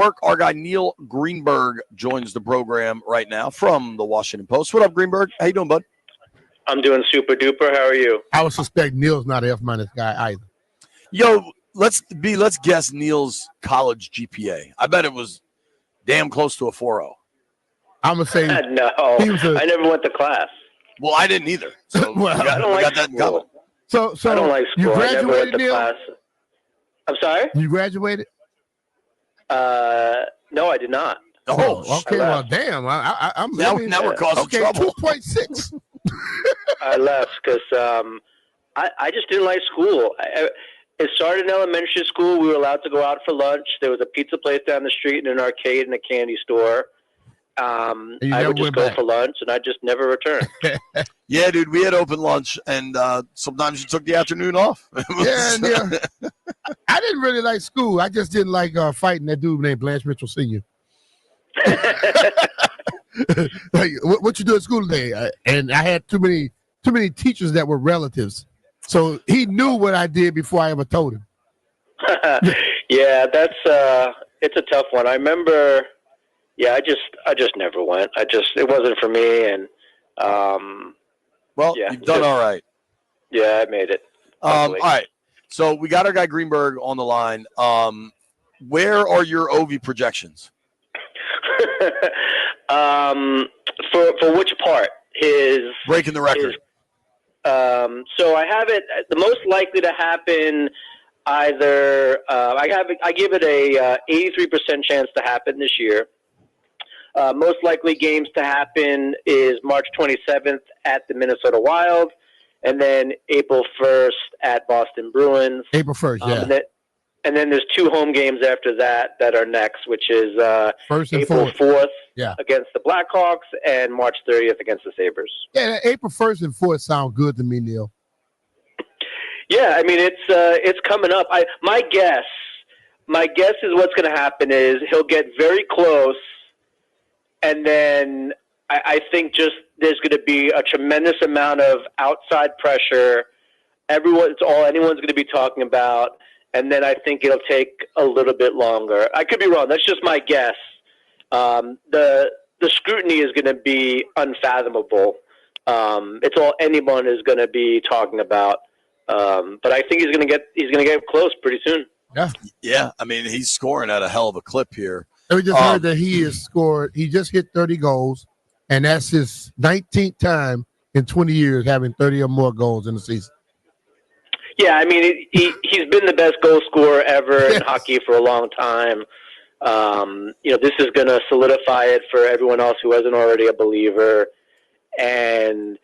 Our guy Neil Greenberg joins the program right now from the Washington Post. What up, Greenberg? How you doing, bud? I'm doing super duper. How are you? I would suspect Neil's not an F- guy either. Yo, let's guess Neil's college GPA. I bet it was damn close to a 4.0. I'm gonna say no. I never went to class. Well, I didn't either. So I don't like school. So I don't like school. You I never went graduated, to Neil? class. I'm sorry? You graduated? No, I did not. Oh, okay. Well, damn. I'm now we're causing trouble. 2.6. I left because I just didn't like school. It started in elementary school. We were allowed to go out for lunch. There was a pizza place down the street and an arcade and a candy store. I would just go for lunch, and I just never returned. Yeah, dude, we had open lunch, and sometimes you took the afternoon off. Yeah. I didn't really like school. I just didn't like fighting that dude named Blanche Mitchell Sr. Like, what you do at school today? And I had too many teachers that were relatives, so he knew what I did before I ever told him. Yeah, that's it's a tough one. I remember. Yeah, I just never went. It wasn't for me, and well, yeah, you've done all right. Yeah, I made it. All right, so we got our guy Greenberg on the line. Where are your Ovi projections? For which part? His breaking the record. So I have it. The most likely to happen. Either I give it a 83% chance to happen this year. Most likely games to happen is March 27th at the Minnesota Wild, and then April 1st at Boston Bruins. April 1st, yeah. And then there's 2 home games after that are next, which is April 4th against the Blackhawks and March 30th against the Sabres. Yeah, April 1st and 4th sound good to me, Neil. Yeah, I mean it's coming up. My guess is what's going to happen is he'll get very close, and then I think just there's going to be a tremendous amount of outside pressure. It's all anyone's going to be talking about, and then I think it'll take a little bit longer. I could be wrong. That's just my guess. The scrutiny is going to be unfathomable. It's all anyone is going to be talking about. But I think he's going to get close pretty soon. Yeah. I mean, he's scoring at a hell of a clip here. And we just heard that he has scored. He just hit 30 goals, and that's his 19th time in 20 years having 30 or more goals in the season. Yeah, I mean, he's been the best goal scorer ever in hockey for a long time. This is going to solidify it for everyone else who wasn't already a believer. And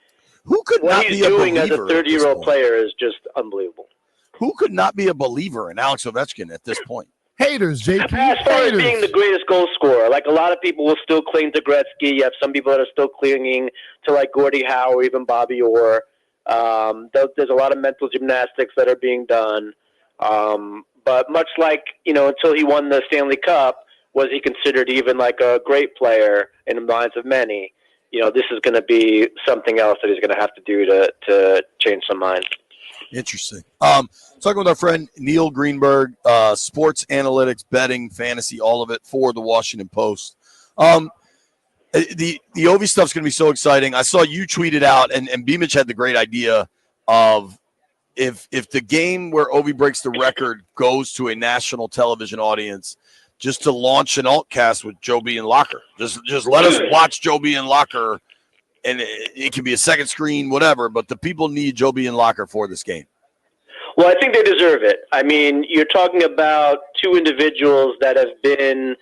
who could what not he's be a doing as a believer 30-year-old player is just unbelievable. Who could not be a believer in Alex Ovechkin at this point? Haters, JP. As far as being the greatest goal scorer, like a lot of people will still cling to Gretzky. You have some people that are still clinging to like Gordie Howe or even Bobby Orr. There's a lot of mental gymnastics that are being done. But much like, until he won the Stanley Cup, was he considered even like a great player in the minds of many? This is going to be something else that he's going to have to do to change some minds. Interesting. Talking with our friend Neil Greenberg, sports analytics, betting, fantasy, all of it for the Washington Post. The Ovi stuff's going to be so exciting. I saw you tweeted out, and BMitch had the great idea of if the game where Ovi breaks the record goes to a national television audience, just to launch an altcast with Joe B. and Locker. Just let us watch Joe B. and Locker, and it can be a second screen, whatever, but the people need Joe B. and Locker for this game. Well, I think they deserve it. I mean, you're talking about 2 individuals that have been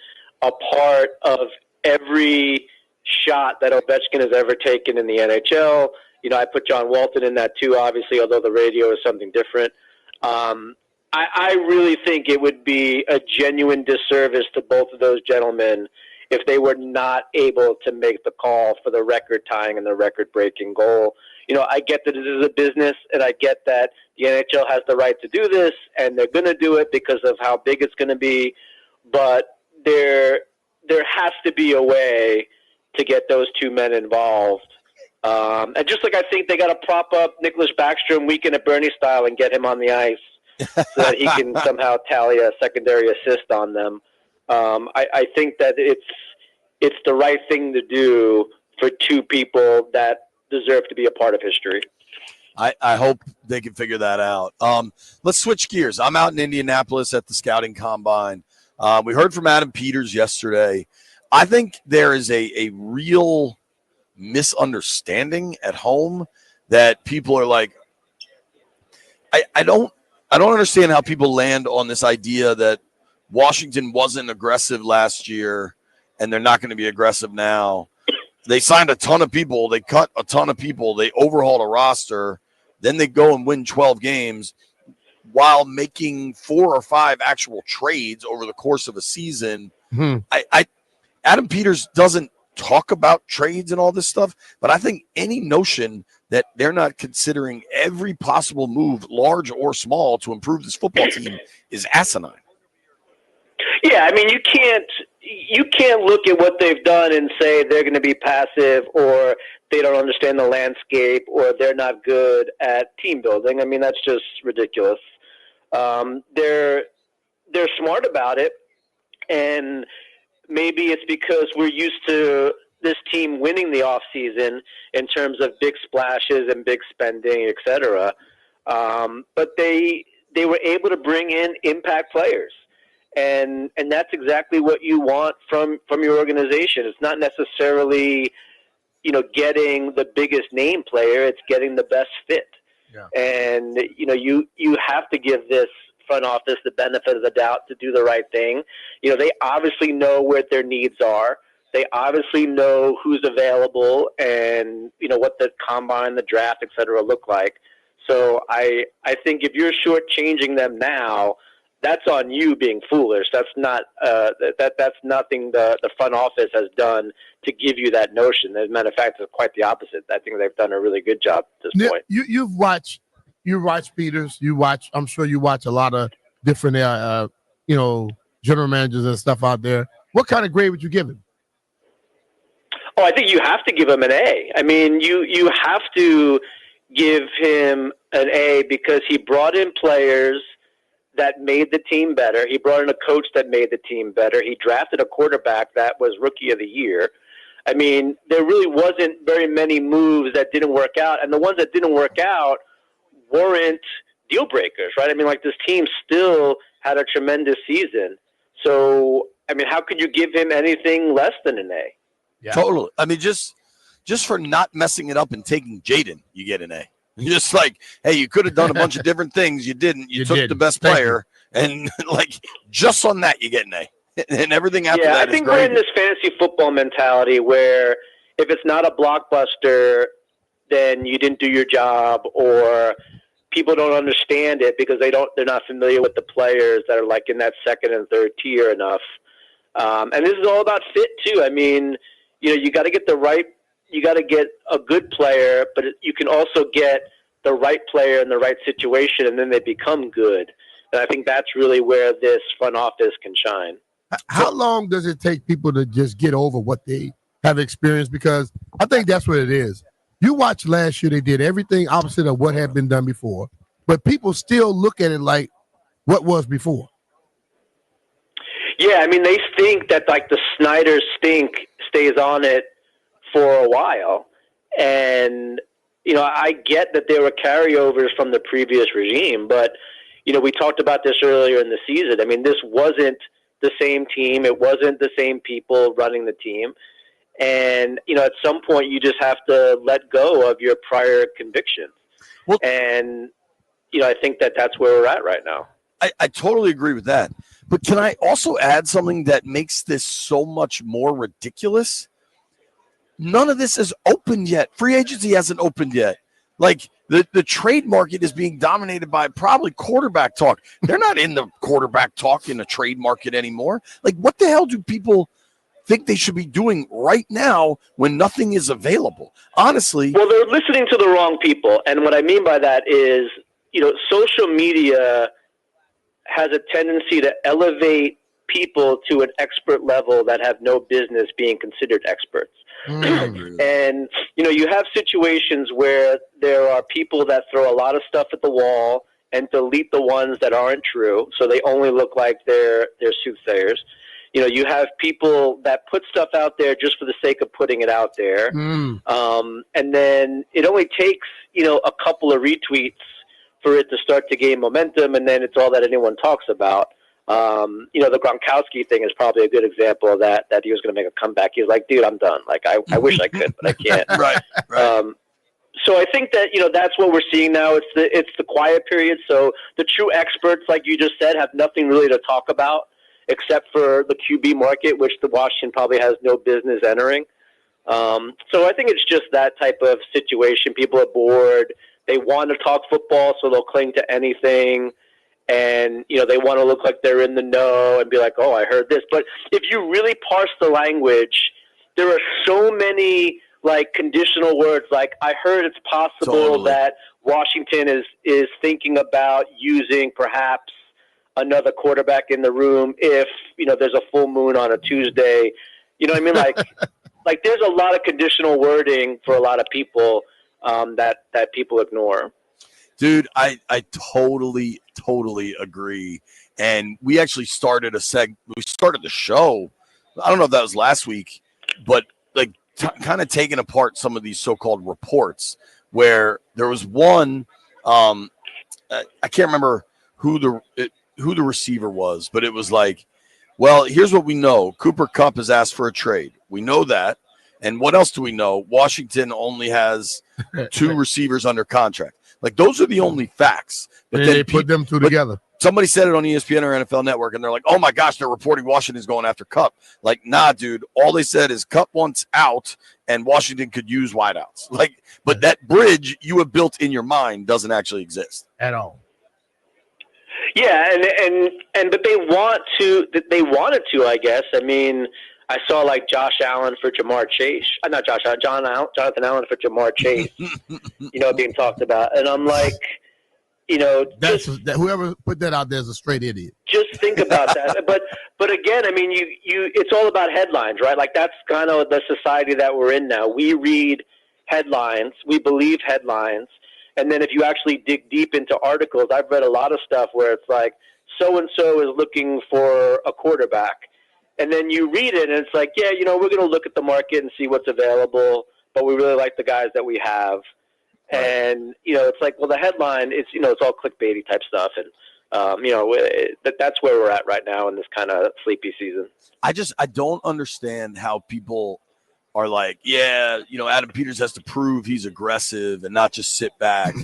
a part of every shot that Ovechkin has ever taken in the NHL. I put John Walton in that too, obviously, although the radio is something different. I really think it would be a genuine disservice to both of those gentlemen if they were not able to make the call for the record-tying and the record-breaking goal. I get that this is a business, and I get that the NHL has the right to do this, and they're going to do it because of how big it's going to be. But there has to be a way to get those 2 men involved. And just like I think they got to prop up Nicholas Backstrom weekend at Bernie style and get him on the ice so that he can somehow tally a secondary assist on them. I think that it's the right thing to do for two people that deserve to be a part of history. I hope they can figure that out. Let's switch gears. I'm out in Indianapolis at the scouting combine. We heard from Adam Peters yesterday. I think there is a real misunderstanding at home that people are like, I don't understand how people land on this idea that Washington wasn't aggressive last year and they're not going to be aggressive now. They signed a ton of people. They cut a ton of people. They overhauled a roster. Then they go and win 12 games while making 4 or 5 actual trades over the course of a season. Adam Peters doesn't talk about trades and all this stuff, but I think any notion that they're not considering every possible move, large or small, to improve this football team is asinine. Yeah, I mean, you can't look at what they've done and say they're going to be passive or they don't understand the landscape or they're not good at team building. I mean, that's just ridiculous. They're smart about it, and maybe it's because we're used to this team winning the offseason in terms of big splashes and big spending, et cetera. But they were able to bring in impact players. And that's exactly what you want from your organization. It's not necessarily, getting the biggest name player. It's getting the best fit. Yeah. And, you have to give this front office the benefit of the doubt to do the right thing. They obviously know what their needs are. They obviously know who's available and, what the combine, the draft, et cetera, look like. So I think if you're shortchanging them now, that's on you being foolish. That's not that's nothing the front office has done to give you that notion. As a matter of fact, it's quite the opposite. I think they've done a really good job at this point. You watch Peters. I'm sure you watch a lot of different general managers and stuff out there. What kind of grade would you give him? Oh, I think you have to give him an A. I mean, you have to give him an A because he brought in players that made the team better. He brought in a coach that made the team better. He drafted a quarterback that was Rookie of the Year. I mean, there really wasn't very many moves that didn't work out, and the ones that didn't work out weren't deal breakers, right? I mean, like, this team still had a tremendous season. So, I mean, how could you give him anything less than an A? Yeah. Totally. I mean, just for not messing it up and taking Jaden, you get an A. You're just like, hey, you could have done a bunch of different things. You didn't. You took the best player. And, just on that, you get an A. And everything after that is great. I think we're in this fantasy football mentality where if it's not a blockbuster, then you didn't do your job, or people don't understand it because they're not familiar with the players that are in that second and third tier enough. And this is all about fit too. I mean, you got to get you got to get a good player, but you can also get the right player in the right situation, and then they become good. And I think that's really where this front office can shine. How long does it take people to just get over what they have experienced? Because I think that's what it is. You watched last year, they did everything opposite of what had been done before, but people still look at it like what was before. Yeah, I mean, they think that the Snyder stink stays on it for a while. And, I get that there were carryovers from the previous regime, but, we talked about this earlier in the season. I mean, this wasn't the same team. It wasn't the same people running the team. And, at some point you just have to let go of your prior convictions. Well, and, I think that's where we're at right now. I totally agree with that. But can I also add something that makes this so much more ridiculous? None of this is open yet. Free agency hasn't opened yet. The trade market is being dominated by probably quarterback talk. They're not in the quarterback talk in the trade market anymore. What the hell do people think they should be doing right now when nothing is available? Honestly. Well, they're listening to the wrong people. And what I mean by that is, social media has a tendency to elevate people to an expert level that have no business being considered experts. And, you have situations where there are people that throw a lot of stuff at the wall and delete the ones that aren't true, so they only look like they're soothsayers. You have people that put stuff out there just for the sake of putting it out there. And then it only takes, a couple of retweets for it to start to gain momentum, and then it's all that anyone talks about. The Gronkowski thing is probably a good example of that he was going to make a comeback. He was like, dude, I'm done. Like, I wish I could, but I can't. Right. So I think that, that's what we're seeing now. It's the quiet period. So the true experts, like you just said, have nothing really to talk about except for the QB market, which the Washington probably has no business entering. So I think it's just that type of situation. People are bored. They want to talk football, so they'll cling to anything. And, they want to look like they're in the know and be like, oh, I heard this. But if you really parse the language, there are so many, conditional words. Like, I heard it's possible that Washington is thinking about using perhaps another quarterback in the room if, there's a full moon on a Tuesday. You know what I mean? Like there's a lot of conditional wording for a lot of people that people ignore. Dude, I totally agree. And we actually started we started the show. I don't know if that was last week, but kind of taking apart some of these so-called reports where there was one, I can't remember who the receiver was, but it was like, well, here's what we know. Cooper Kupp has asked for a trade. We know that. And what else do we know? Washington only has 2 receivers under contract. Like, those are the only facts. But then they put them two together. Somebody said it on ESPN or NFL Network, and they're like, oh, my gosh, they're reporting Washington's going after Kupp. Like, nah, dude. All they said is Kupp wants out, and Washington could use wideouts. But that bridge you have built in your mind doesn't actually exist. At all. Yeah, and but they wanted to, I guess. I mean, I saw Josh Allen for Jamar Chase. Not Josh Allen, Jonathan Allen for Jamar Chase, being talked about. And I'm like, whoever put that out there is a straight idiot. Just think about that. But again, I mean, it's all about headlines, right? Like, that's kind of the society that we're in now. We read headlines, we believe headlines, and then if you actually dig deep into articles, I've read a lot of stuff where it's like, so-and-so is looking for a quarterback. And then you read it, and it's like, yeah, we're going to look at the market and see what's available, but we really like the guys that we have. Right. And, it's like, well, the headline is, it's all clickbaity type stuff. And, that's where we're at right now in this kind of sleepy season. I don't understand how people are like, yeah, Adam Peters has to prove he's aggressive and not just sit back.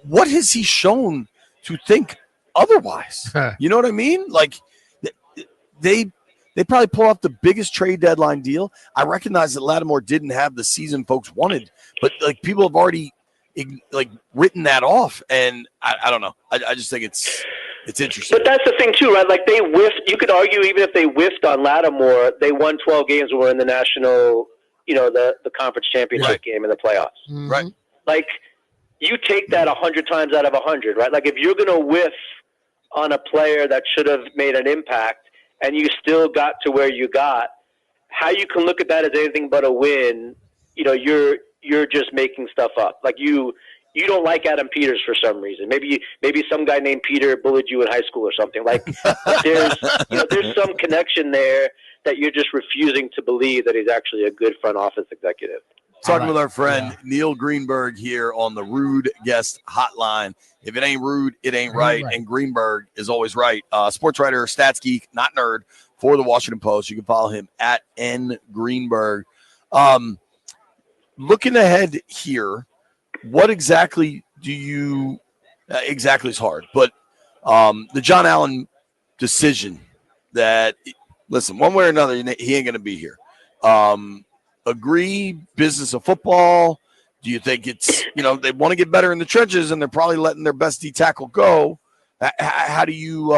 What has he shown to think otherwise? You know what I mean? Like, they probably pull off the biggest trade deadline deal. I recognize that Lattimore didn't have the season folks wanted, but people have already written that off, and I don't know. I just think it's interesting. But that's the thing too, right? Like, they whiffed. You could argue even if they whiffed on Lattimore, they won 12 games and were in the national, the conference championship game in the playoffs. Mm-hmm. Right. Like, you take that 100 times out of 100, right? Like, if you're going to whiff on a player that should have made an impact and you still got to where you got, how you can look at that as anything but a win, you're just making stuff up. Like, you don't like Adam Peters for some reason. Maybe some guy named Peter bullied you in high school or something. Like, there's some connection there that you're just refusing to believe that he's actually a good front office executive. Talking with our friend Neil Greenberg here on the Rude Guest Hotline. If it ain't rude, it ain't right. And Greenberg is always right. Sports writer, stats geek, not nerd, for the Washington Post. You can follow him at @ngreenberg. Looking ahead here, what exactly do you exactly is hard, but the John Allen decision that, listen, one way or another, he ain't going to be here. Agree, business of football. Do you think it's, they want to get better in the trenches and they're probably letting their best D tackle go? How do you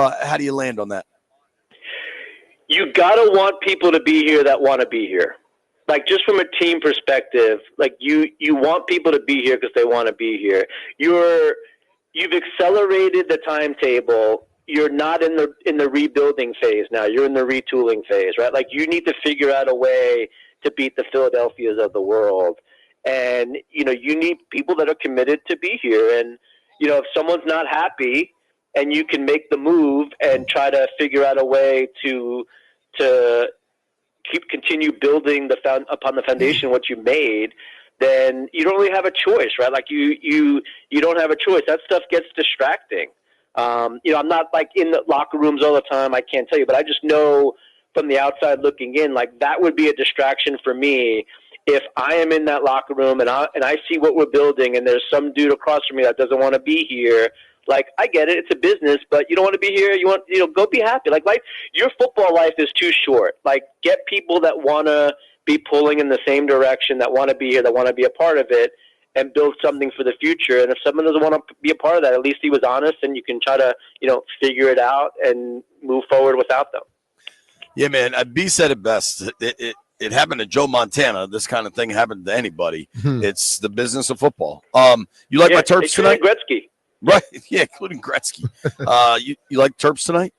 land on that? You got to want people to be here that want to be here. Like, just from a team perspective, like, you want people to be here because they want to be here. You've accelerated the timetable. You're not in the rebuilding phase now. You're in the retooling phase, right? Like, you need to figure out a way to beat the Philadelphias of the world. And, you need people that are committed to be here. And, if someone's not happy and you can make the move and try to figure out a way to to continue building upon the foundation what you made, then you don't really have a choice, right? Like you don't have a choice. That stuff gets distracting. I'm not like in the locker rooms all the time. I can't tell you, but I just know from the outside looking in, like that would be a distraction for me if I am in that locker room and I see what we're building and there's some dude across from me that doesn't want to be here. Like, I get it. It's a business, but you don't want to be here. You want, go be happy. Like, your football life is too short. Like, get people that want to be pulling in the same direction, that want to be here, that want to be a part of it, and build something for the future. And if someone doesn't want to be a part of that, at least he was honest, and you can try to, figure it out and move forward without them. Yeah, man. B said it best. It happened to Joe Montana. This kind of thing happened to anybody. It's the business of football. You like my Terps tonight? Gretzky. Right. Yeah, including Gretzky. You like Terps tonight?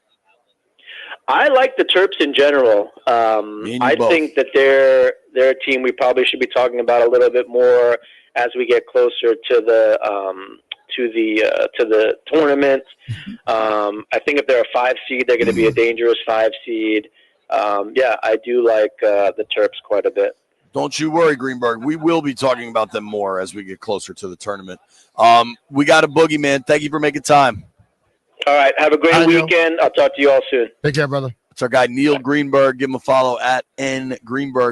I like the Terps in general. I think that they're a team we probably should be talking about a little bit more as we get closer to the tournament. I think if they're a 5 seed, they're going to be a dangerous 5 seed. I do like the Terps quite a bit. Don't you worry, Greenberg. We will be talking about them more as we get closer to the tournament. We got a boogie, man. Thank you for making time. All right. Have a great weekend. I'll talk to you all soon. Take care, brother. It's our guy, Neil Greenberg. Give him a follow at @NGreenberg.